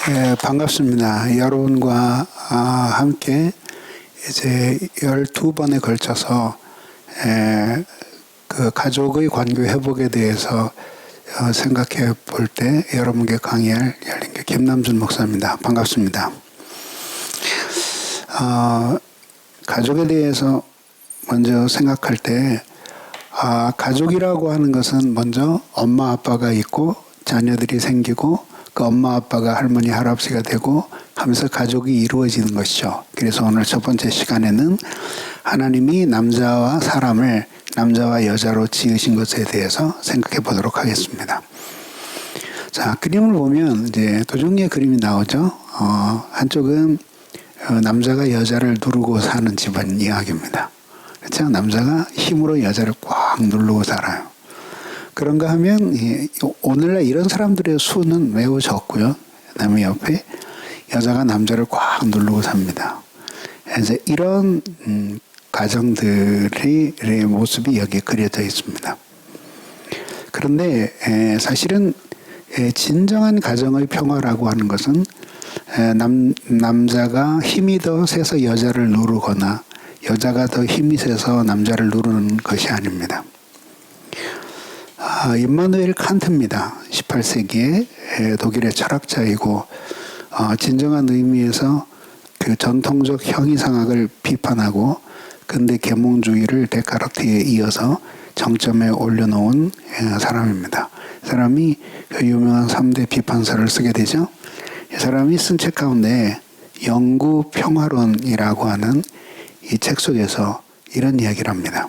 반갑습니다. 여러분과 함께 이제 12번에 걸쳐서 그 가족의 관계 회복에 대해서 생각해 볼 때 여러분께 강의할 열린교 김남준 목사입니다. 반갑습니다. 가족에 대해서 먼저 생각할 때 가족이라고 하는 것은 먼저 엄마 아빠가 있고 자녀들이 생기고 그 엄마 아빠가 할머니 할아버지가 되고 하면서 가족이 이루어지는 것이죠. 그래서 오늘 첫 번째 시간에는 하나님이 남자와 사람을 남자와 여자로 지으신 것에 대해서 생각해 보도록 하겠습니다. 자, 그림을 보면 이제 두 종류의 그림이 나오죠. 한쪽은 남자가 여자를 누르고 사는 집안 이야기입니다. 그렇죠? 남자가 힘으로 여자를 꽉 누르고 살아요. 그런가 하면 오늘날 이런 사람들의 수는 매우 적고요. 그다음에 옆에 여자가 남자를 꽉 누르고 삽니다. 이제 이런 가정들의 모습이 여기에 그려져 있습니다. 그런데 사실은 진정한 가정의 평화라고 하는 것은 남자가 힘이 더 세서 여자를 누르거나 여자가 더 힘이 세서 남자를 누르는 것이 아닙니다. 임마누엘 칸트입니다. 18세기의 독일의 철학자이고 진정한 의미에서 그 전통적 형이상학을 비판하고 근대 계몽주의를 데카르트에 이어서 정점에 올려놓은 사람입니다. 사람이 그 유명한 3대 비판서를 쓰게 되죠. 이 사람이 쓴 책 가운데 영구 평화론이라고 하는 이 책 속에서 이런 이야기를 합니다.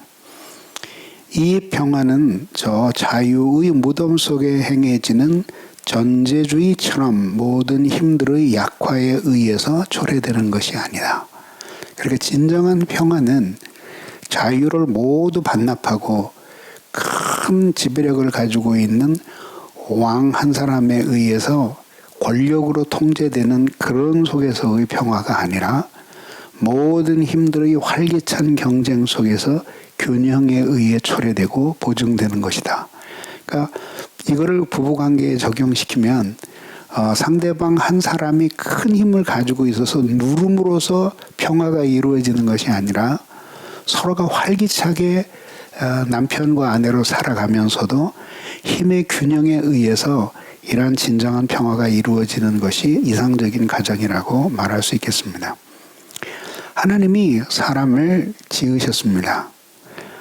이 평화는 저 자유의 무덤 속에 행해지는 전제주의처럼 모든 힘들의 약화에 의해서 초래되는 것이 아니다. 그러니까 진정한 평화는 자유를 모두 반납하고 큰 지배력을 가지고 있는 왕 한 사람에 의해서 권력으로 통제되는 그런 속에서의 평화가 아니라 모든 힘들의 활기찬 경쟁 속에서 균형에 의해 초래되고 보증되는 것이다. 그러니까 이거를 부부관계에 적용시키면 상대방 한 사람이 큰 힘을 가지고 있어서 누름으로써 평화가 이루어지는 것이 아니라 서로가 활기차게 남편과 아내로 살아가면서도 힘의 균형에 의해서 이러한 진정한 평화가 이루어지는 것이 이상적인 가정이라고 말할 수 있겠습니다. 하나님이 사람을 지으셨습니다.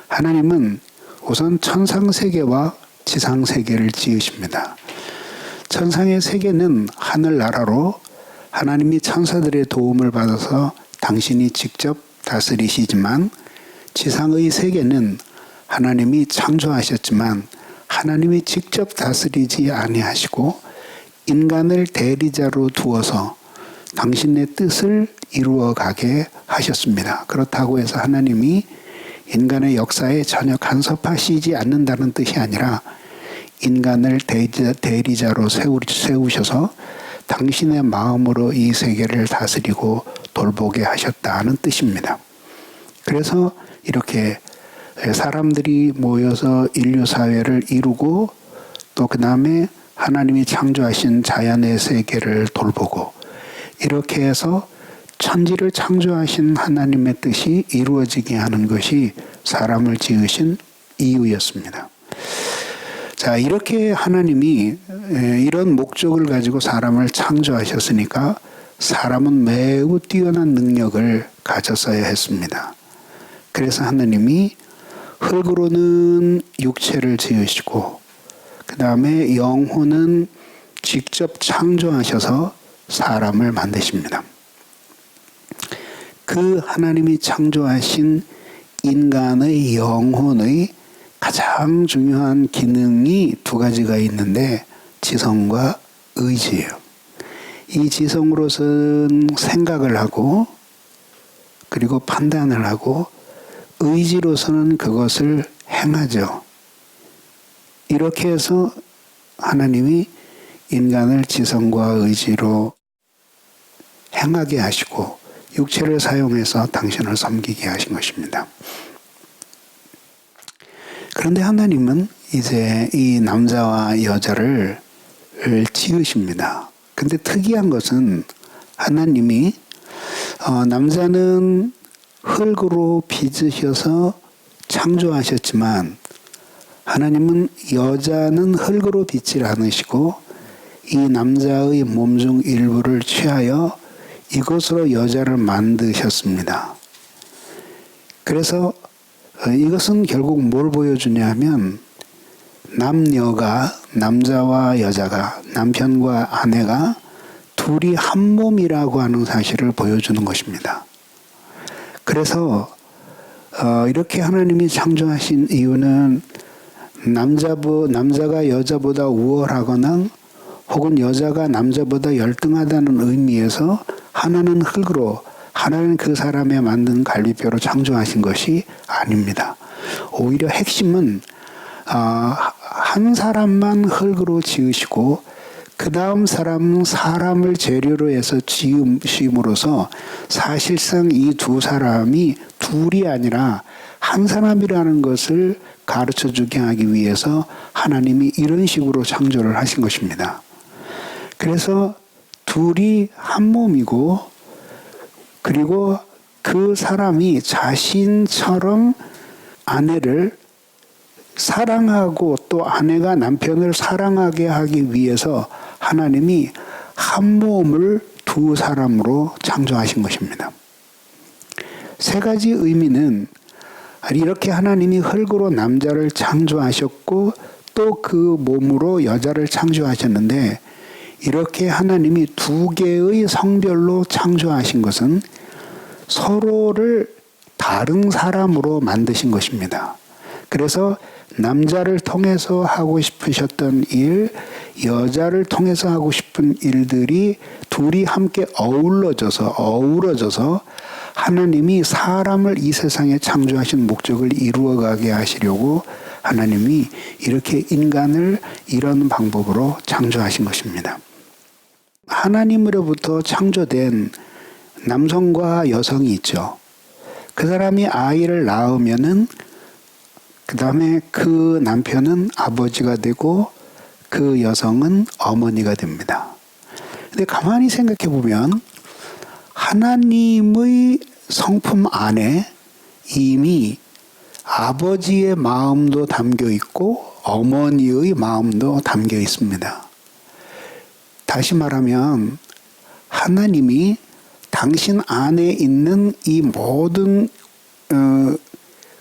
하나님은 우선 천상세계와 지상세계를 지으십니다. 천상의 세계는 하늘나라로 하나님이 천사들의 도움을 받아서 당신이 직접 다스리시지만 지상의 세계는 하나님이 창조하셨지만 하나님이 직접 다스리지 아니하시고 인간을 대리자로 두어서 당신의 뜻을 이루어가게 하셨습니다. 그렇다고 해서 하나님이 인간의 역사에 전혀 간섭하시지 않는다는 뜻이 아니라 인간을 대리자로 세우셔서 당신의 마음으로 이 세계를 다스리고 돌보게 하셨다는 뜻입니다. 그래서 이렇게 사람들이 모여서 인류 사회를 이루고 또 그 다음에 하나님이 창조하신 자연의 세계를 돌보고 이렇게 해서 천지를 창조하신 하나님의 뜻이 이루어지게 하는 것이 사람을 지으신 이유였습니다. 자, 이렇게 하나님이 이런 목적을 가지고 사람을 창조하셨으니까 사람은 매우 뛰어난 능력을 가졌어야 했습니다. 그래서 하나님이 흙으로는 육체를 지으시고 그 다음에 영혼은 직접 창조하셔서 사람을 만드십니다. 그 하나님이 창조하신 인간의 영혼의 가장 중요한 기능이 두 가지가 있는데 지성과 의지예요. 이 지성으로서는 생각을 하고 그리고 판단을 하고 의지로서는 그것을 행하죠. 이렇게 해서 하나님이 인간을 지성과 의지로 행하게 하시고 육체를 사용해서 당신을 섬기게 하신 것입니다. 그런데 하나님은 이제 이 남자와 여자를 지으십니다. 근데 특이한 것은 하나님이 남자는 흙으로 빚으셔서 창조하셨지만 하나님은 여자는 흙으로 빚질 않으시고 이 남자의 몸 중 일부를 취하여 이것으로 여자를 만드셨습니다. 그래서 이것은 결국 뭘 보여주냐 하면 남녀가, 남자와 여자가, 남편과 아내가 둘이 한 몸이라고 하는 사실을 보여주는 것입니다. 그래서 이렇게 하나님이 창조하신 이유는 남자가 여자보다 우월하거나 혹은 여자가 남자보다 열등하다는 의미에서 하나는 흙으로, 하나는 그 사람에 만든 갈비뼈로 창조하신 것이 아닙니다. 오히려 핵심은 한 사람만 흙으로 지으시고 그 다음 사람은 사람을 재료로 해서 지음으로써 사실상 이 두 사람이 둘이 아니라 한 사람이라는 것을 가르쳐주게 하기 위해서 하나님이 이런 식으로 창조를 하신 것입니다. 그래서 둘이 한 몸이고 그리고 그 사람이 자신처럼 아내를 사랑하고 또 아내가 남편을 사랑하게 하기 위해서 하나님이 한 몸을 두 사람으로 창조하신 것입니다. 세 가지 의미는 이렇게 하나님이 흙으로 남자를 창조하셨고 또 그 몸으로 여자를 창조하셨는데 이렇게 하나님이 두 개의 성별로 창조하신 것은 서로를 다른 사람으로 만드신 것입니다. 그래서 남자를 통해서 하고 싶으셨던 일, 여자를 통해서 하고 싶은 일들이 둘이 함께 어우러져서 하나님이 사람을 이 세상에 창조하신 목적을 이루어가게 하시려고 하나님이 이렇게 인간을 이런 방법으로 창조하신 것입니다. 하나님으로부터 창조된 남성과 여성이 있죠. 그 사람이 아이를 낳으면은 그 다음에 그 남편은 아버지가 되고 그 여성은 어머니가 됩니다. 근데 가만히 생각해 보면 하나님의 성품 안에 이미 아버지의 마음도 담겨 있고 어머니의 마음도 담겨 있습니다. 다시 말하면 하나님이 당신 안에 있는 이 모든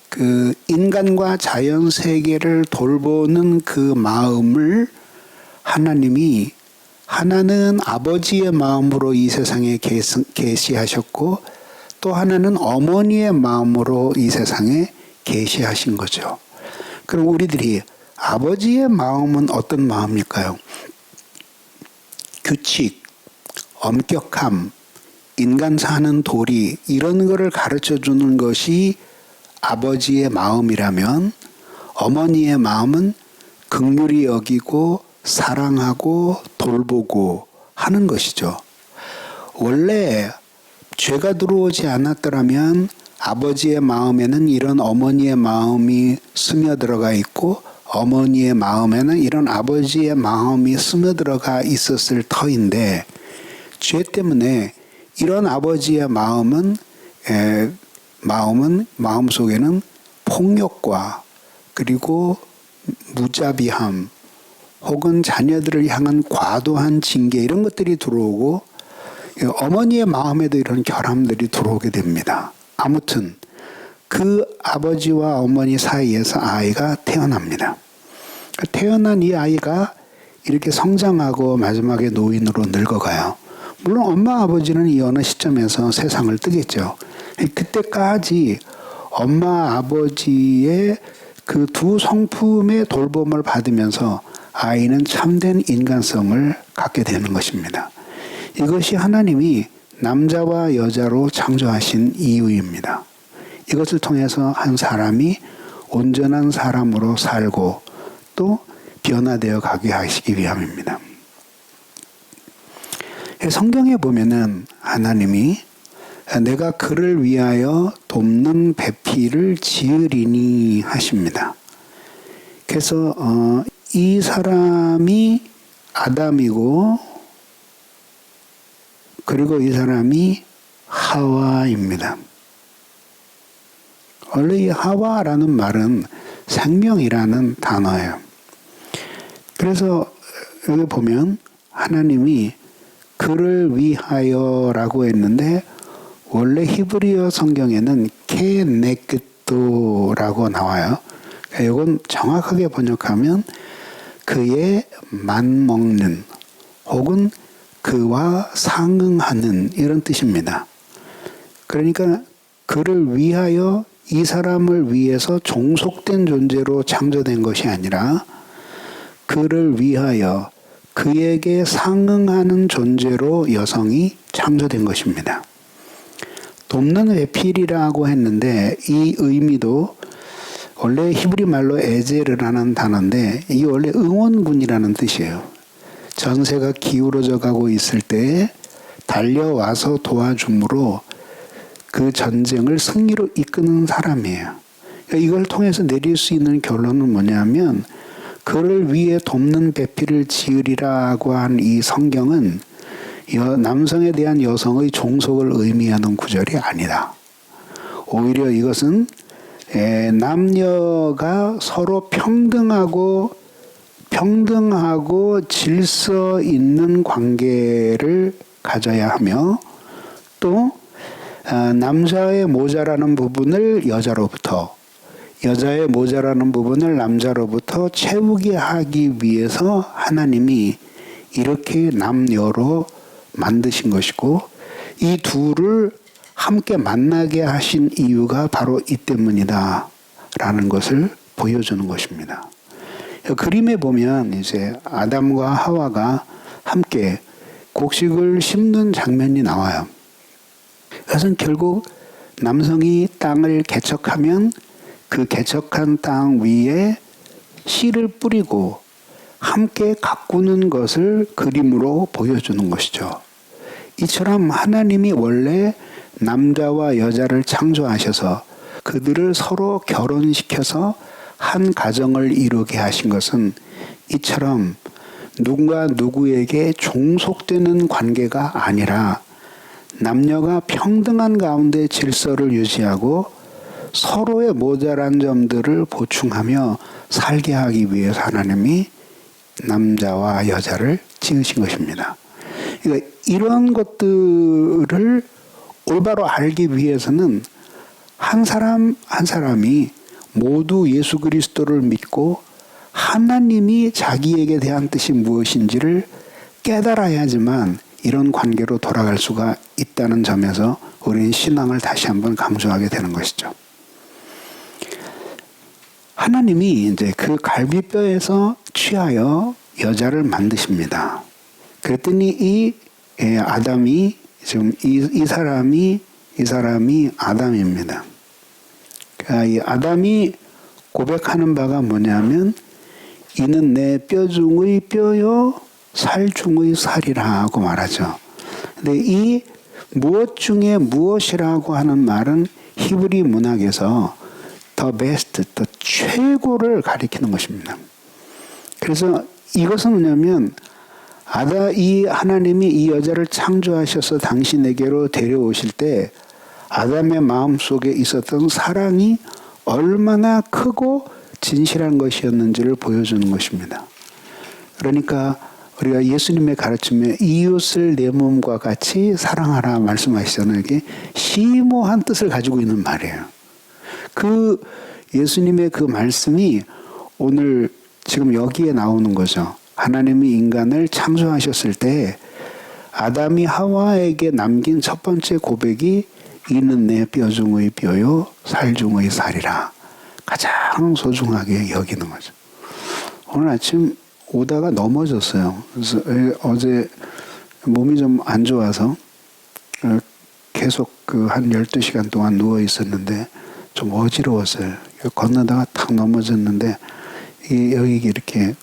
그 인간과 자연 세계를 돌보는 그 마음을 하나님이 하나는 아버지의 마음으로 이 세상에 계시하셨고 또 하나는 어머니의 마음으로 이 세상에 계시하신 거죠. 그럼 우리들이 아버지의 마음은 어떤 마음일까요? 규칙, 엄격함, 인간 사는 도리 이런 거를 가르쳐 주는 것이 아버지의 마음이라면 어머니의 마음은 긍휼히 여기고 사랑하고 돌보고 하는 것이죠. 원래 죄가 들어오지 않았더라면 아버지의 마음에는 이런 어머니의 마음이 스며들어가 있고 어머니의 마음에는 이런 아버지의 마음이 스며들어가 있었을 터인데 죄 때문에 이런 아버지의 마음속에는 폭력과 그리고 무자비함 혹은 자녀들을 향한 과도한 징계 이런 것들이 들어오고 어머니의 마음에도 이런 결함들이 들어오게 됩니다. 아무튼 그 아버지와 어머니 사이에서 아이가 태어납니다. 태어난 이 아이가 이렇게 성장하고 마지막에 노인으로 늙어가요. 물론 엄마 아버지는 이 어느 시점에서 세상을 뜨겠죠. 그때까지 엄마 아버지의 그 두 성품의 돌봄을 받으면서 아이는 참된 인간성을 갖게 되는 것입니다. 이것이 하나님이 남자와 여자로 창조하신 이유입니다. 이것을 통해서 한 사람이 온전한 사람으로 살고 또 변화되어 가게 하시기 위함입니다. 성경에 보면은 하나님이 내가 그를 위하여 돕는 배필을 지으리니 하십니다. 그래서 이 사람이 아담이고 그리고 이 사람이 하와입니다. 원래 이 하와라는 말은 생명이라는 단어예요. 그래서 여기 보면 하나님이 그를 위하여라고 했는데 원래 히브리어 성경에는 케네게도라고 나와요. 이건 정확하게 번역하면 그의 맞먹는 혹은 그와 상응하는 이런 뜻입니다. 그러니까 그를 위하여 이 사람을 위해서 종속된 존재로 창조된 것이 아니라 그를 위하여 그에게 상응하는 존재로 여성이 창조된 것입니다. 돕는 회필이라고 했는데 이 의미도 원래 히브리 말로 에제르라는 단어인데 이게 원래 응원군이라는 뜻이에요. 전세가 기울어져 가고 있을 때에 달려와서 도와줌으로 그 전쟁을 승리로 이끄는 사람이에요. 그러니까 이걸 통해서 내릴 수 있는 결론은 뭐냐면 그를 위해 돕는 배필을 지으리라고 한 이 성경은 남성에 대한 여성의 종속을 의미하는 구절이 아니다. 오히려 이것은 남녀가 서로 평등하고 질서 있는 관계를 가져야 하며 또 남자의 모자라는 부분을 여자로부터 여자의 모자라는 부분을 남자로부터 채우게 하기 위해서 하나님이 이렇게 남녀로 만드신 것이고 이 둘을 함께 만나게 하신 이유가 바로 이 때문이다 라는 것을 보여주는 것입니다. 그림에 보면 이제 아담과 하와가 함께 곡식을 심는 장면이 나와요. 그것은 결국 남성이 땅을 개척하면 그 개척한 땅 위에 씨를 뿌리고 함께 가꾸는 것을 그림으로 보여주는 것이죠. 이처럼 하나님이 원래 남자와 여자를 창조하셔서 그들을 서로 결혼시켜서 한 가정을 이루게 하신 것은 이처럼 누군가 누구에게 종속되는 관계가 아니라 남녀가 평등한 가운데 질서를 유지하고 서로의 모자란 점들을 보충하며 살게 하기 위해서 하나님이 남자와 여자를 지으신 것입니다. 그러니까 이런 것들을 올바로 알기 위해서는 한 사람 한 사람이 모두 예수 그리스도를 믿고 하나님이 자기에게 대한 뜻이 무엇인지를 깨달아야지만 이런 관계로 돌아갈 수가 있다는 점에서 우리는 신앙을 다시 한번 강조하게 되는 것이죠. 하나님이 이제 그 갈비뼈에서 취하여 여자를 만드십니다. 그랬더니 이 아담이 지금 이 사람이 아담입니다. 그러니까 이 아담이 고백하는 바가 뭐냐면 이는 내 뼈 중의 뼈요 살 중의 살이라고 말하죠. 근데 이 무엇 중에 무엇이라고 하는 말은 히브리 문학에서 the best, the 최고를 가리키는 것입니다. 그래서 이것은 뭐냐면 이 하나님이 이 여자를 창조하셔서 당신에게로 데려오실 때 아담의 마음속에 있었던 사랑이 얼마나 크고 진실한 것이었는지를 보여주는 것입니다. 그러니까 우리가 예수님의 가르침에 이웃을 내 몸과 같이 사랑하라 말씀하시잖아요. 이게 심오한 뜻을 가지고 있는 말이에요. 그 예수님의 그 말씀이 오늘 지금 여기에 나오는 거죠. 하나님이 인간을 창조하셨을 때 아담이 하와에게 남긴 첫 번째 고백이 이는 내 뼈 중의 뼈요 살 중의 살이라. 가장 소중하게 여기는 거죠. 오늘 아침 오다가 넘어졌어요. 그래서 어제 몸이 좀 안 좋아서 계속 한 12시간 동안 누워 있었는데 좀 어지러웠어요. 건너다가 탁 넘어졌는데 여기 이렇게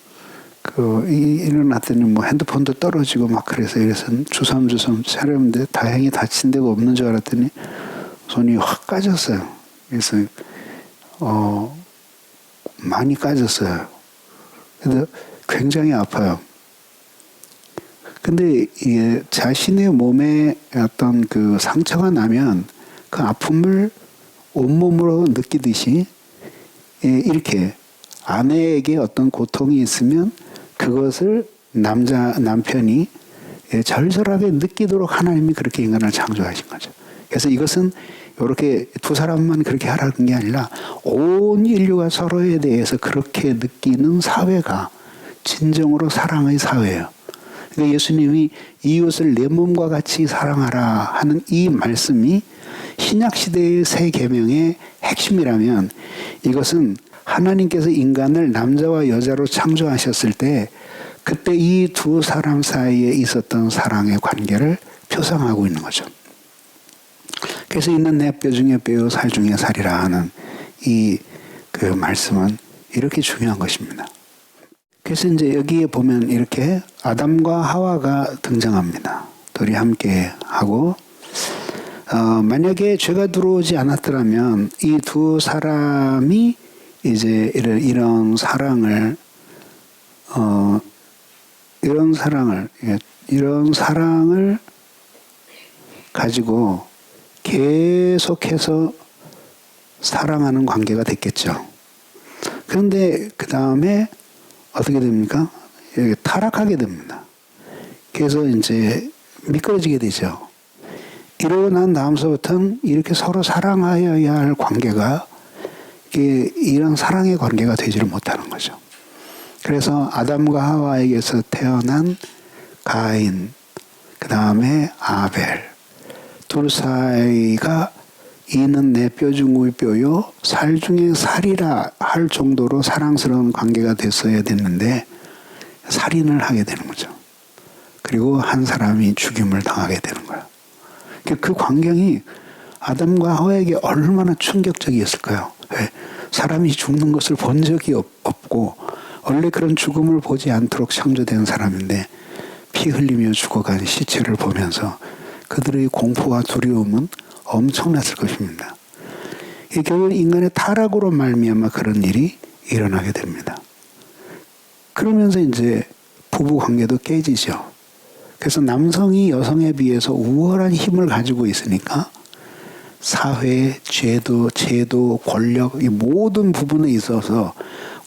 일어났더니 뭐 핸드폰도 떨어지고 막 그래서 주섬주섬 차렸는데 다행히 다친 데가 없는 줄 알았더니 손이 확 까졌어요. 그래서 많이 까졌어요. 그래서 굉장히 아파요. 근데 이게 자신의 몸에 어떤 그 상처가 나면 그 아픔을 온몸으로 느끼듯이 이렇게 아내에게 어떤 고통이 있으면 그것을 남편이 절절하게 느끼도록 하나님이 그렇게 인간을 창조하신 거죠. 그래서 이것은 이렇게 두 사람만 그렇게 하라는 게 아니라 온 인류가 서로에 대해서 그렇게 느끼는 사회가 진정으로 사랑의 사회예요. 그러니까 예수님이 이웃을 내 몸과 같이 사랑하라 하는 이 말씀이 신약시대의 새 계명의 핵심이라면 이것은 하나님께서 인간을 남자와 여자로 창조하셨을 때 그때 이 두 사람 사이에 있었던 사랑의 관계를 표상하고 있는 거죠. 그래서 있는 내 뼈 중에 뼈요 살 중에 살이라 하는 이 그 말씀은 이렇게 중요한 것입니다. 그래서 이제 여기에 보면 이렇게 아담과 하와가 등장합니다. 둘이 함께 하고 만약에 죄가 들어오지 않았더라면 이 두 사람이 이제 이런 사랑을 가지고 계속해서 사랑하는 관계가 됐겠죠. 그런데 그 다음에 어떻게 됩니까? 타락하게 됩니다. 그래서 이제 미끄러지게 되죠. 이러고 난 다음서부터는 이렇게 서로 사랑하여야 할 관계가 이런 사랑의 관계가 되지를 못하는 거죠. 그래서 아담과 하와에게서 태어난 가인, 그 다음에 아벨, 둘 사이가 이는 내 뼈 중의 뼈요 살 중에 살이라 할 정도로 사랑스러운 관계가 됐어야 됐는데 살인을 하게 되는 거죠. 그리고 한 사람이 죽임을 당하게 되는 거예요. 그 광경이 아담과 하와에게 얼마나 충격적이었을까요? 사람이 죽는 것을 본 적이 없고 원래 그런 죽음을 보지 않도록 창조된 사람인데 피 흘리며 죽어간 시체를 보면서 그들의 공포와 두려움은 엄청났을 것입니다. 결국 인간의 타락으로 말미암아 그런 일이 일어나게 됩니다. 그러면서 이제 부부 관계도 깨지죠. 그래서 남성이 여성에 비해서 우월한 힘을 가지고 있으니까 사회, 제도, 권력 이 모든 부분에 있어서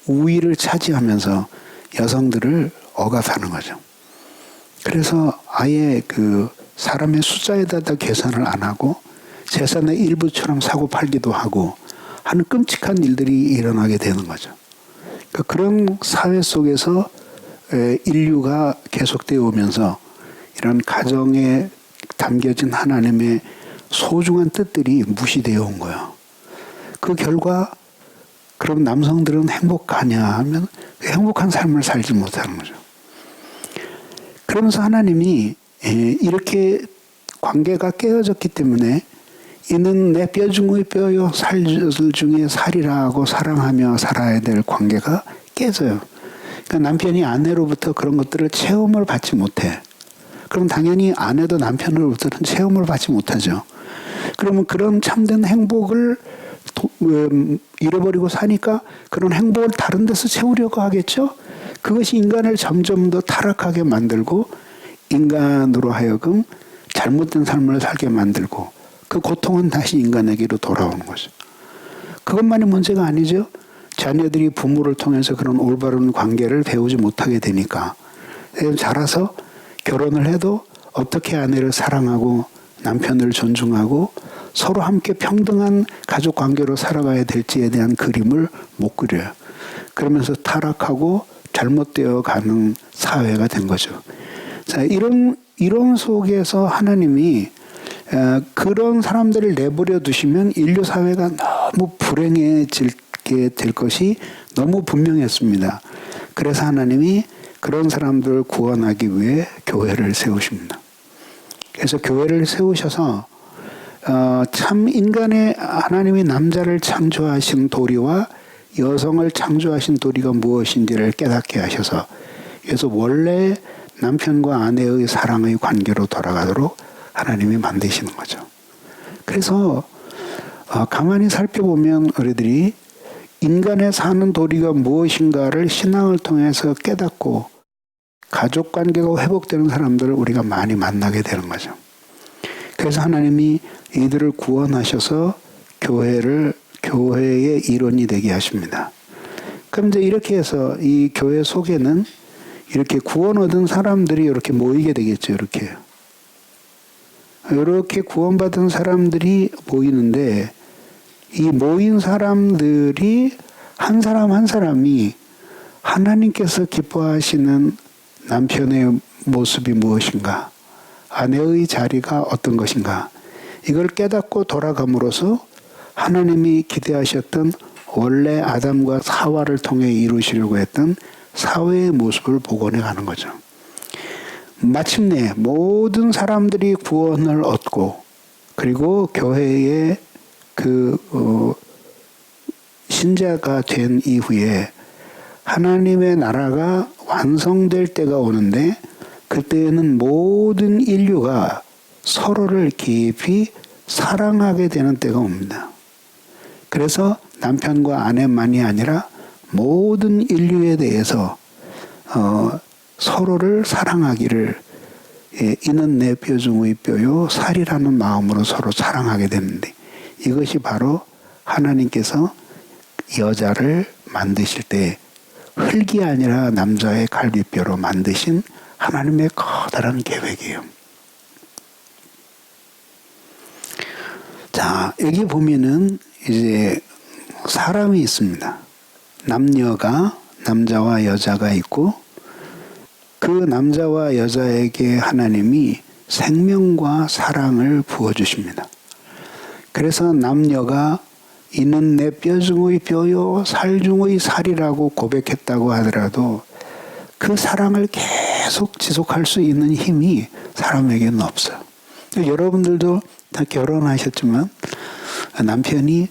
우위를 차지하면서 여성들을 억압하는 거죠. 그래서 아예 그 사람의 숫자에다 계산을 안 하고 재산의 일부처럼 사고 팔기도 하고 하는 끔찍한 일들이 일어나게 되는 거죠. 그런 사회 속에서 인류가 계속되어 오면서 이런 가정에 담겨진 하나님의 소중한 뜻들이 무시되어 온 거예요. 그 결과 그럼 남성들은 행복하냐 하면 행복한 삶을 살지 못하는 거죠. 그러면서 하나님이 이렇게 관계가 깨어졌기 때문에 이는 내 뼈 중의 뼈요 살 중에 살이라고 사랑하며 살아야 될 관계가 깨져요. 그러니까 남편이 아내로부터 그런 것들을 체험을 받지 못해. 그럼 당연히 아내도 남편으로부터는 체험을 받지 못하죠. 그러면 그런 참된 행복을 잃어버리고 사니까 그런 행복을 다른 데서 채우려고 하겠죠. 그것이 인간을 점점 더 타락하게 만들고 인간으로 하여금 잘못된 삶을 살게 만들고 그 고통은 다시 인간에게로 돌아오는 거죠. 그것만이 문제가 아니죠. 자녀들이 부모를 통해서 그런 올바른 관계를 배우지 못하게 되니까 자라서 결혼을 해도 어떻게 아내를 사랑하고 남편을 존중하고 서로 함께 평등한 가족 관계로 살아가야 될지에 대한 그림을 못 그려요. 그러면서 타락하고 잘못되어 가는 사회가 된 거죠. 자, 이런 속에서 하나님이 그런 사람들을 내버려 두시면 인류 사회가 너무 불행해지게 될 것이 너무 분명했습니다. 그래서 하나님이 그런 사람들을 구원하기 위해 교회를 세우십니다. 그래서 교회를 세우셔서 참 인간의 하나님이 남자를 창조하신 도리와 여성을 창조하신 도리가 무엇인지를 깨닫게 하셔서 그래서 원래 남편과 아내의 사랑의 관계로 돌아가도록 하나님이 만드시는 거죠. 그래서 가만히 살펴보면 우리들이 인간의 사는 도리가 무엇인가를 신앙을 통해서 깨닫고 가족 관계가 회복되는 사람들을 우리가 많이 만나게 되는 거죠. 그래서 하나님이 이들을 구원하셔서 교회의 일원이 되게 하십니다. 그럼 이제 이렇게 해서 이 교회 속에는 이렇게 구원 얻은 사람들이 이렇게 모이게 되겠죠. 이렇게 구원받은 사람들이 모이는데, 이 모인 사람들이 한 사람 한 사람이 하나님께서 기뻐하시는 남편의 모습이 무엇인가, 아내의 자리가 어떤 것인가, 이걸 깨닫고 돌아감으로써 하나님이 기대하셨던 원래 아담과 하와를 통해 이루시려고 했던 사회의 모습을 복원해 가는 거죠. 마침내 모든 사람들이 구원을 얻고, 그리고 교회의 신자가 된 이후에 하나님의 나라가 완성될 때가 오는데, 그때에는 모든 인류가 서로를 깊이 사랑하게 되는 때가 옵니다. 그래서 남편과 아내만이 아니라 모든 인류에 대해서 서로를 사랑하기를, 이는 내 뼈 중의 뼈요 살이라는 마음으로 서로 사랑하게 되는데, 이것이 바로 하나님께서 여자를 만드실 때 흙이 아니라 남자의 갈비뼈로 만드신 하나님의 커다란 계획이에요. 자, 여기 보면은 이제 사람이 있습니다. 남자와 여자가 있고, 그 남자와 여자에게 하나님이 생명과 사랑을 부어주십니다. 그래서 남녀가 이는 내 뼈 중의 뼈요 살 중의 살이라고 고백했다고 하더라도 그 사랑을 계속 지속할 수 있는 힘이 사람에게는 없어요. 여러분들도 다 결혼하셨지만 남편이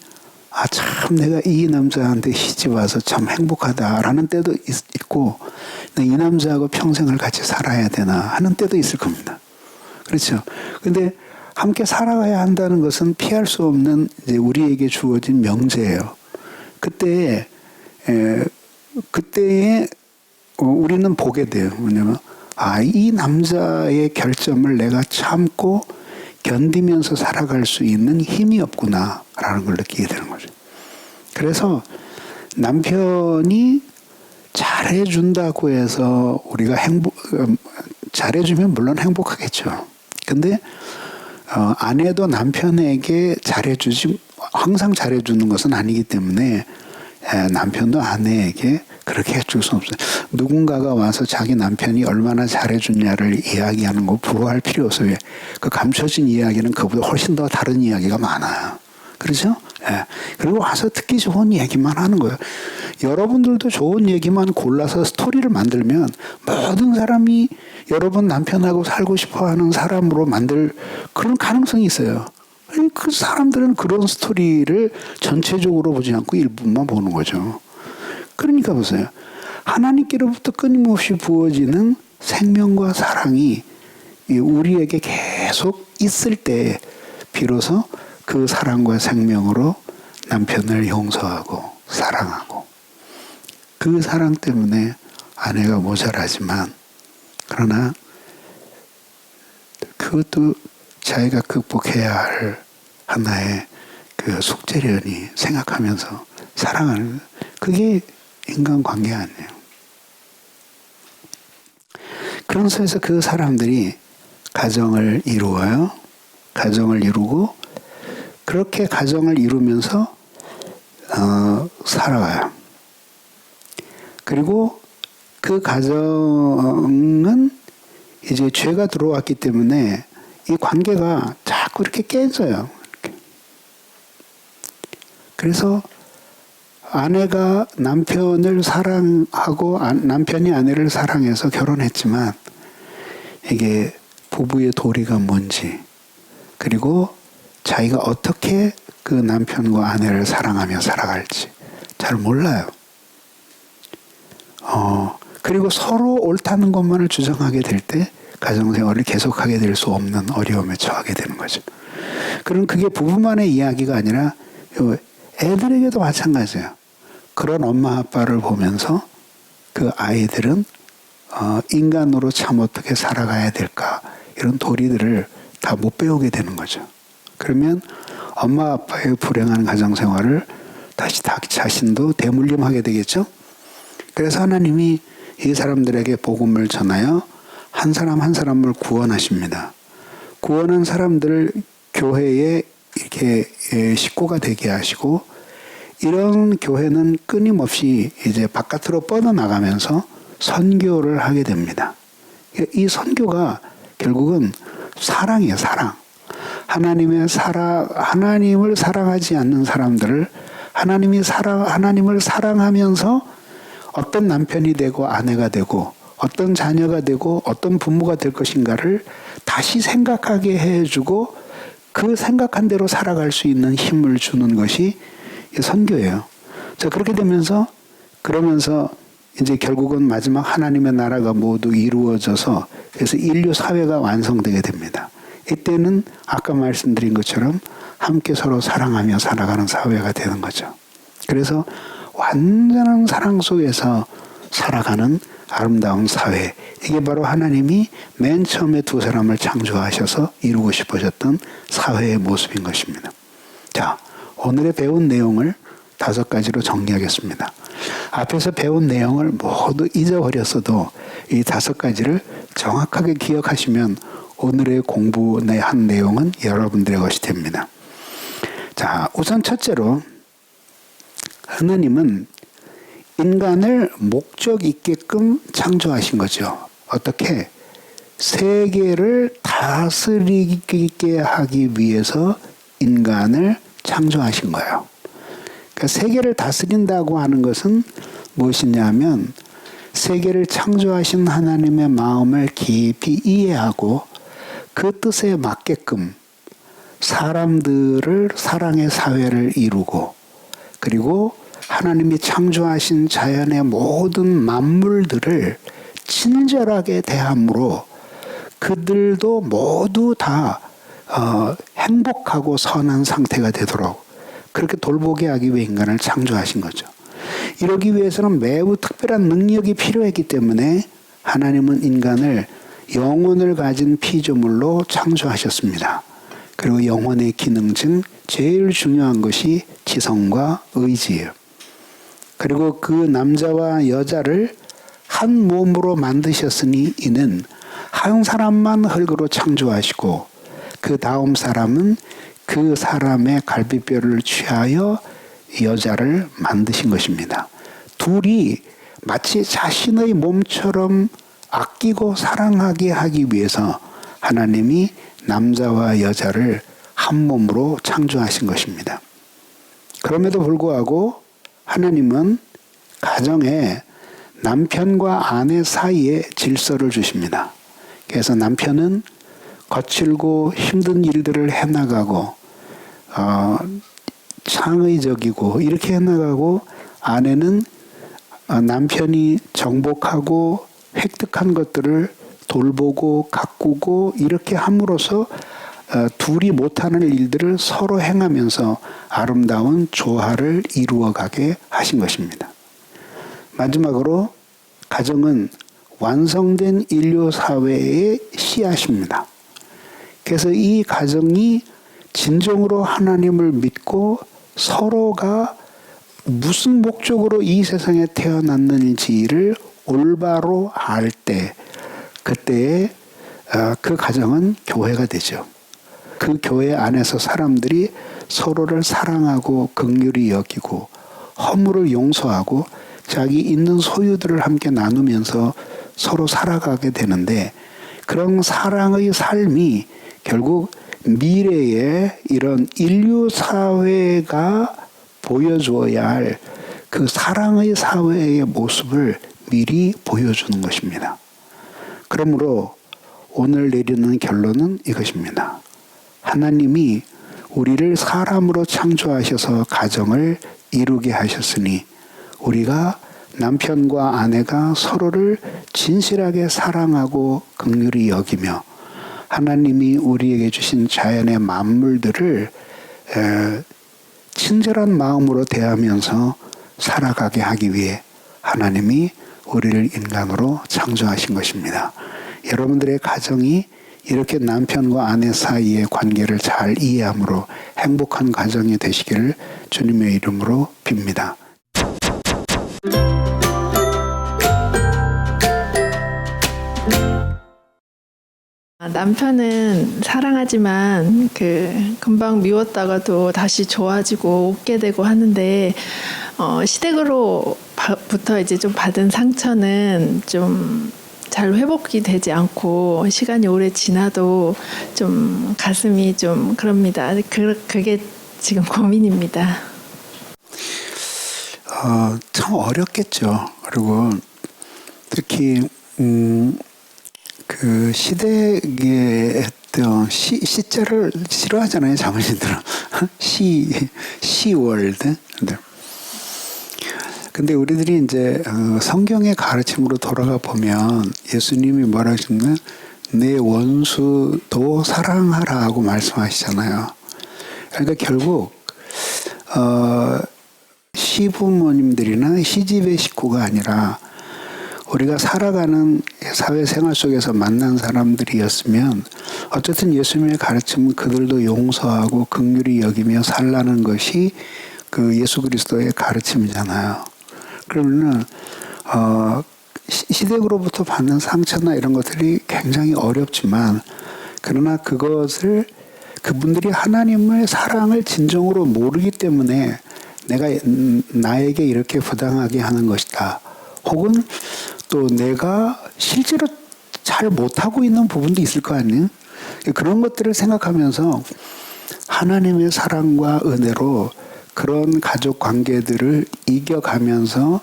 참 내가 이 남자한테 시집 와서 참 행복하다라는 때도 있고, 이 남자하고 평생을 같이 살아야 되나 하는 때도 있을 겁니다. 그렇죠? 근데 함께 살아가야 한다는 것은 피할 수 없는 이제 우리에게 주어진 명제예요. 그때에 우리는 보게 돼요. 뭐냐면 이 남자의 결점을 내가 참고 견디면서 살아갈 수 있는 힘이 없구나라는 걸 느끼게 되는 거죠. 그래서 남편이 잘해준다고 해서 우리가 잘해주면 물론 행복하겠죠. 근데 아내도 남편에게 항상 잘해주는 것은 아니기 때문에 남편도 아내에게 그렇게 해줄 수 없어요. 누군가가 와서 자기 남편이 얼마나 잘해주냐를 이야기하는 거 부러워할 필요 없어요. 그 감춰진 이야기는 그보다 훨씬 더 다른 이야기가 많아요. 그렇죠? 그리고 와서 듣기 좋은 얘기만 하는 거예요. 여러분들도 좋은 얘기만 골라서 스토리를 만들면 모든 사람이 여러분 남편하고 살고 싶어하는 사람으로 만들 그런 가능성이 있어요. 그 사람들은 그런 스토리를 전체적으로 보지 않고 일부만 보는 거죠. 그러니까 보세요. 하나님께로부터 끊임없이 부어지는 생명과 사랑이 우리에게 계속 있을 때 비로소 그 사랑과 생명으로 남편을 용서하고 사랑하고, 그 사랑 때문에 아내가 모자라지만 그러나 그것도 자기가 극복해야 할 하나의 그 숙제려니 생각하면서 사랑하는, 그게 인간관계 아니에요. 그런 속에서 그 사람들이 가정을 이루어요. 가정을 이루고 그렇게 가정을 이루면서 살아가요. 그리고 그 가정은 이제 죄가 들어왔기 때문에 이 관계가 자꾸 이렇게 깨져요. 그래서 아내가 남편을 사랑하고 남편이 아내를 사랑해서 결혼했지만 이게 부부의 도리가 뭔지, 그리고 자기가 어떻게 그 남편과 아내를 사랑하며 살아갈지 잘 몰라요. 그리고 서로 옳다는 것만을 주장하게 될 때 가정생활을 계속하게 될 수 없는 어려움에 처하게 되는 거죠. 그럼 그게 부부만의 이야기가 아니라 애들에게도 마찬가지예요. 그런 엄마 아빠를 보면서 그 아이들은 인간으로 참 어떻게 살아가야 될까 이런 도리들을 다 못 배우게 되는 거죠. 그러면 엄마 아빠의 불행한 가정생활을 다시 자신도 대물림하게 되겠죠. 그래서 하나님이 이 사람들에게 복음을 전하여 한 사람 한 사람을 구원하십니다. 구원한 사람들을 교회에 이렇게 식구가 되게 하시고, 이런 교회는 끊임없이 이제 바깥으로 뻗어나가면서 선교를 하게 됩니다. 이 선교가 결국은 사랑이에요, 사랑. 하나님을 사랑하지 않는 사람들을 하나님을 사랑하면서 어떤 남편이 되고 아내가 되고 어떤 자녀가 되고 어떤 부모가 될 것인가를 다시 생각하게 해주고 그 생각한 대로 살아갈 수 있는 힘을 주는 것이 선교예요. 자, 그렇게 되면서 그러면서 이제 결국은 마지막 하나님의 나라가 모두 이루어져서 그래서 인류 사회가 완성되게 됩니다. 이때는 아까 말씀드린 것처럼 함께 서로 사랑하며 살아가는 사회가 되는 거죠. 그래서 완전한 사랑 속에서 살아가는 아름다운 사회. 이게 바로 하나님이 맨 처음에 두 사람을 창조하셔서 이루고 싶으셨던 사회의 모습인 것입니다. 자, 오늘의 배운 내용을 5가지로 정리하겠습니다. 앞에서 배운 내용을 모두 잊어버렸어도 이 5가지를 정확하게 기억하시면 오늘의 공부의 한 내용은 여러분들의 것이 됩니다. 자, 우선 첫째로 하나님은 인간을 목적 있게끔 창조하신 거죠. 어떻게? 세계를 다스리게 하기 위해서 인간을 창조하신 거예요. 그러니까 세계를 다스린다고 하는 것은 무엇이냐면 세계를 창조하신 하나님의 마음을 깊이 이해하고 그 뜻에 맞게끔 사람들을 사랑의 사회를 이루고 그리고 하나님이 창조하신 자연의 모든 만물들을 친절하게 대함으로 그들도 모두 다 행복하고 선한 상태가 되도록 그렇게 돌보게 하기 위해 인간을 창조하신 거죠. 이러기 위해서는 매우 특별한 능력이 필요했기 때문에 하나님은 인간을 영혼을 가진 피조물로 창조하셨습니다. 그리고 영혼의 기능 중 제일 중요한 것이 지성과 의지예요. 그리고 그 남자와 여자를 한 몸으로 만드셨으니 이는 한 사람만 흙으로 창조하시고 그 다음 사람은 그 사람의 갈비뼈를 취하여 여자를 만드신 것입니다. 둘이 마치 자신의 몸처럼 아끼고 사랑하게 하기 위해서 하나님이 남자와 여자를 한 몸으로 창조하신 것입니다. 그럼에도 불구하고 하나님은 가정에 남편과 아내 사이에 질서를 주십니다. 그래서 남편은 거칠고 힘든 일들을 해나가고 창의적이고 이렇게 해나가고 아내는 남편이 정복하고 획득한 것들을 돌보고 가꾸고 이렇게 함으로써 둘이 못하는 일들을 서로 행하면서 아름다운 조화를 이루어가게 하신 것입니다. 마지막으로 가정은 완성된 인류 사회의 씨앗입니다. 그래서 이 가정이 진정으로 하나님을 믿고 서로가 무슨 목적으로 이 세상에 태어났는지를 올바로 알 때, 그때에 그 가정은 교회가 되죠. 그 교회 안에서 사람들이 서로를 사랑하고 긍휼히 여기고 허물을 용서하고 자기 있는 소유들을 함께 나누면서 서로 살아가게 되는데 그런 사랑의 삶이 결국 미래에 이런 인류 사회가 보여주어야 할 그 사랑의 사회의 모습을 미리 보여주는 것입니다. 그러므로 오늘 내리는 결론은 이것입니다. 하나님이 우리를 사람으로 창조하셔서 가정을 이루게 하셨으니 우리가 남편과 아내가 서로를 진실하게 사랑하고 긍휼히 여기며 하나님이 우리에게 주신 자연의 만물들을 친절한 마음으로 대하면서 살아가게 하기 위해 하나님이 우리를 인간으로 창조하신 것입니다. 여러분들의 가정이 이렇게 남편과 아내 사이의 관계를 잘 이해함으로 행복한 가정이 되시기를 주님의 이름으로 빕니다. 남편은 사랑하지만 금방 미웠다가도 다시 좋아지고 웃게 되고 하는데 시댁으로부터 이제 좀 받은 상처는 좀 잘 회복이 되지 않고 시간이 오래 지나도 좀 가슴이 좀 그럽니다. 그게 지금 고민입니다. 참 어렵겠죠. 그리고 특히 그 시댁의 어떤 시자를 싫어하잖아요, 자매님들은. 시월드. 근데 우리들이 이제 성경의 가르침으로 돌아가 보면 예수님이 뭐라 하셨나? 내 원수도 사랑하라고 말씀하시잖아요. 그러니까 결국 시부모님들이나 시집의 식구가 아니라 우리가 살아가는 사회생활 속에서 만난 사람들이었으면 어쨌든 예수님의 가르침은 그들도 용서하고 긍휼히 여기며 살라는 것이 그 예수 그리스도의 가르침이잖아요. 그러면은 시댁으로부터 받는 상처나 이런 것들이 굉장히 어렵지만 그러나 그것을 그분들이 하나님의 사랑을 진정으로 모르기 때문에 내가 나에게 이렇게 부당하게 하는 것이다. 혹은 또 내가 실제로 잘 못하고 있는 부분도 있을 거 아니에요? 그런 것들을 생각하면서 하나님의 사랑과 은혜로 그런 가족 관계들을 이겨가면서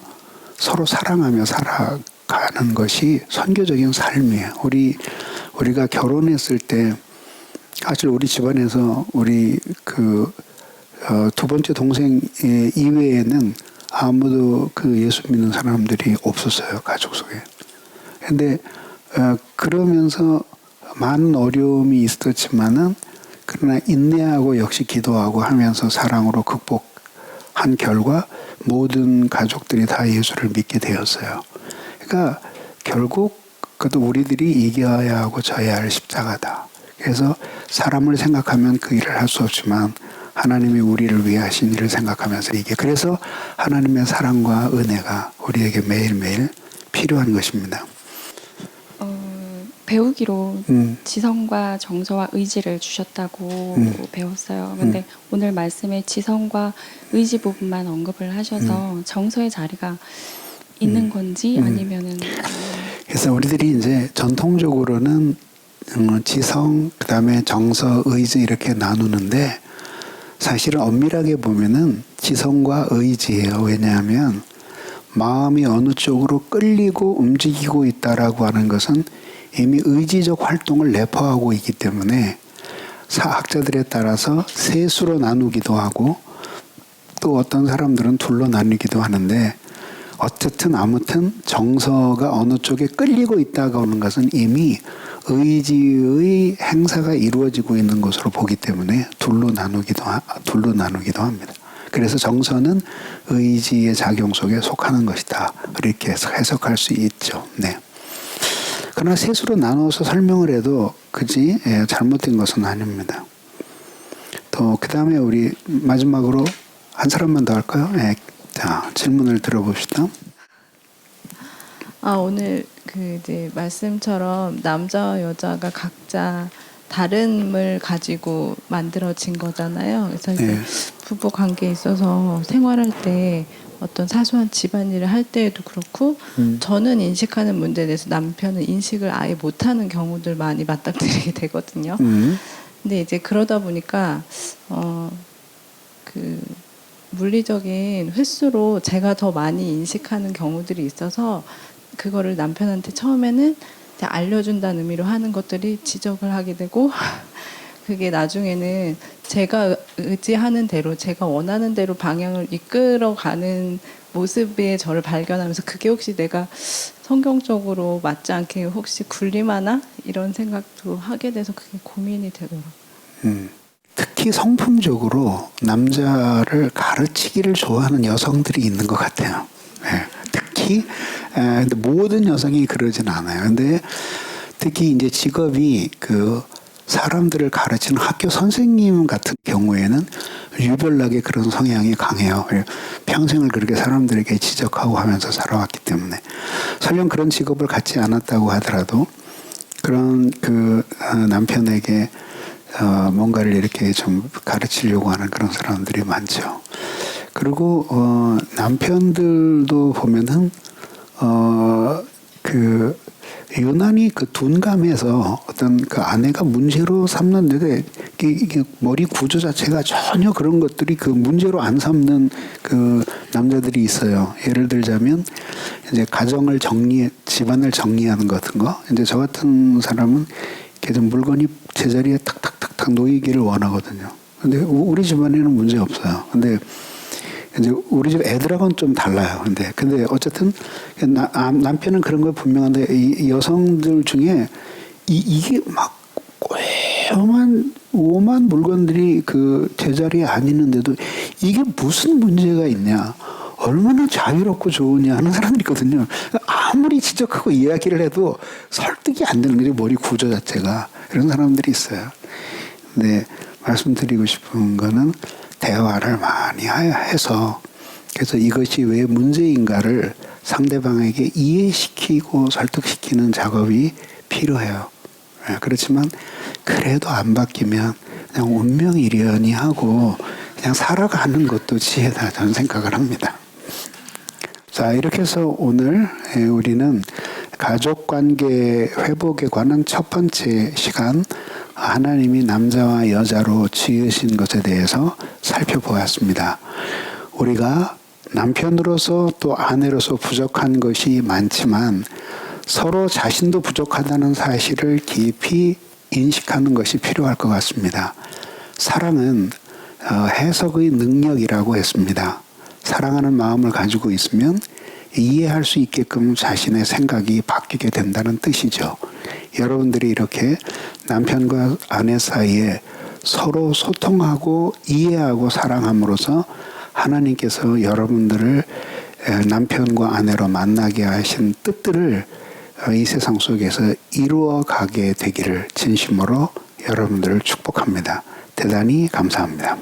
서로 사랑하며 살아가는 것이 선교적인 삶이에요. 우리가 결혼했을 때 사실 우리 집안에서 우리 두 번째 동생 이외에는 아무도 그 예수 믿는 사람들이 없었어요, 가족 속에. 근데 그러면서 많은 어려움이 있었지만은 그러나 인내하고 역시 기도하고 하면서 사랑으로 극복한 결과 모든 가족들이 다 예수를 믿게 되었어요. 그러니까 결국 그것도 우리들이 이겨야 하고 져야 할 십자가다. 그래서 사람을 생각하면 그 일을 할 수 없지만 하나님이 우리를 위해 하신 일을 생각하면서 이게 그래서 하나님의 사랑과 은혜가 우리에게 매일매일 필요한 것입니다. 배우기로 지성과 정서와 의지를 주셨다고 배웠어요. 근데 오늘 말씀에 지성과 의지 부분만 언급을 하셔서 정서의 자리가 있는 건지 아니면은 그래서 우리들이 이제 전통적으로는 지성, 그다음에 정서, 의지 이렇게 나누는데 사실은 엄밀하게 보면은 지성과 의지예요. 왜냐하면 마음이 어느 쪽으로 끌리고 움직이고 있다라고 하는 것은 이미 의지적 활동을 내포하고 있기 때문에 학자들에 따라서 세 수로 나누기도 하고 또 어떤 사람들은 둘로 나누기도 하는데 어쨌든 아무튼 정서가 어느 쪽에 끌리고 있다고 하는 것은 이미 의지의 행사가 이루어지고 있는 것으로 보기 때문에 둘로 나누기도 합니다. 그래서 정서는 의지의 작용 속에 속하는 것이다. 이렇게 해석할 수 있죠. 네. 그러나 셋으로 나눠서 설명을 해도 잘못된 것은 아닙니다. 또 그다음에 우리 마지막으로 한 사람만 더 할까요? 네. 자, 질문을 들어봅시다. 오늘 이제 말씀처럼 남자와 여자가 각자 다름을 가지고 만들어진 거잖아요. 그래서 이제 부부 관계에 있어서 생활할 때 어떤 사소한 집안일을 할 때에도 그렇고 저는 인식하는 문제에 대해서 남편은 인식을 아예 못하는 경우들 많이 맞닥뜨리게 되거든요. 근데 이제 그러다 보니까 물리적인 횟수로 제가 더 많이 인식하는 경우들이 있어서 그거를 남편한테 처음에는 알려준다는 의미로 하는 것들이 지적을 하게 되고 그게 나중에는 제가 의지하는 대로 제가 원하는 대로 방향을 이끌어가는 모습에 저를 발견하면서 그게 혹시 내가 성경적으로 맞지 않게 혹시 굴림하나? 이런 생각도 하게 돼서 그게 고민이 되더라고요. 특히 성품적으로 남자를 가르치기를 좋아하는 여성들이 있는 것 같아요. 네. 특히 근데 모든 여성이 그러진 않아요. 근데 특히 이제 직업이 그 사람들을 가르치는 학교 선생님 같은 경우에는 유별나게 그런 성향이 강해요. 평생을 그렇게 사람들에게 지적하고 하면서 살아왔기 때문에 설령 그런 직업을 갖지 않았다고 하더라도 그런 그 남편에게 뭔가를 이렇게 좀 가르치려고 하는 그런 사람들이 많죠. 그리고 남편들도 보면은 그 유난히 그 둔감해서 어떤 그 아내가 문제로 삼는데 이게 머리 구조 자체가 전혀 그런 것들이 그 문제로 안 삼는 그 남자들이 있어요. 예를 들자면 이제 가정을 집안을 정리하는 것 같은 거. 이제 저 같은 사람은 이렇게 좀 물건이 제자리에 탁탁탁탁 놓이기를 원하거든요. 근데 우리 집안에는 문제 없어요. 근데 이제 우리 집 애들하고는 좀 달라요. 근데 어쨌든 남편은 그런 거 분명한데 이 여성들 중에 이게 막 오만 물건들이 그 제자리에 안 있는데도 이게 무슨 문제가 있냐, 얼마나 자유롭고 좋으냐 하는 사람들이 있거든요. 아무리 지적하고 이야기를 해도 설득이 안 되는 거죠. 머리 구조 자체가. 이런 사람들이 있어요. 근데 말씀드리고 싶은 거는 대화를 많이 해서 그래서 이것이 왜 문제인가를 상대방에게 이해시키고 설득시키는 작업이 필요해요. 그렇지만 그래도 안 바뀌면 그냥 운명이려니 하고 그냥 살아가는 것도 지혜다 저는 생각을 합니다. 자, 이렇게 해서 오늘 우리는 가족관계 회복에 관한 첫 번째 시간, 하나님이 남자와 여자로 지으신 것에 대해서 살펴보았습니다. 우리가 남편으로서 또 아내로서 부족한 것이 많지만 서로 자신도 부족하다는 사실을 깊이 인식하는 것이 필요할 것 같습니다. 사랑은 해석의 능력이라고 했습니다. 사랑하는 마음을 가지고 있으면 이해할 수 있게끔 자신의 생각이 바뀌게 된다는 뜻이죠. 여러분들이 이렇게 남편과 아내 사이에 서로 소통하고 이해하고 사랑함으로써 하나님께서 여러분들을 남편과 아내로 만나게 하신 뜻들을 이 세상 속에서 이루어가게 되기를 진심으로 여러분들을 축복합니다. 대단히 감사합니다.